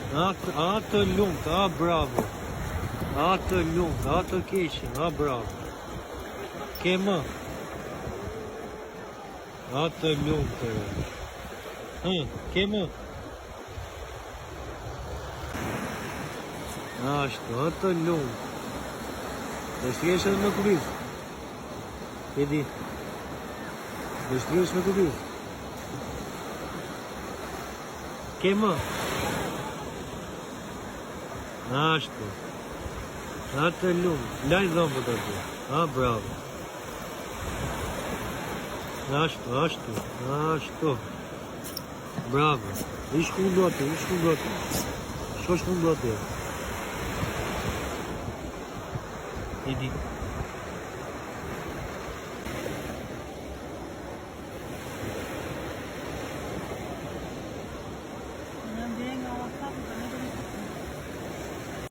Atë lumt, bravo. Atë lumt, atë keqin, bravo. Ke më? Atë lumt. Ke më? Ashtu, atë lumt. Do shtrihesh edhe me kuviz. E di. Do shtrihesh me kuviz. Ke më? Ashtu. Atë lumt. Laj dhëmbët aty. Bravo. Ashtu. Bravo. Ish ku do aty. Shosh ku do aty. E di.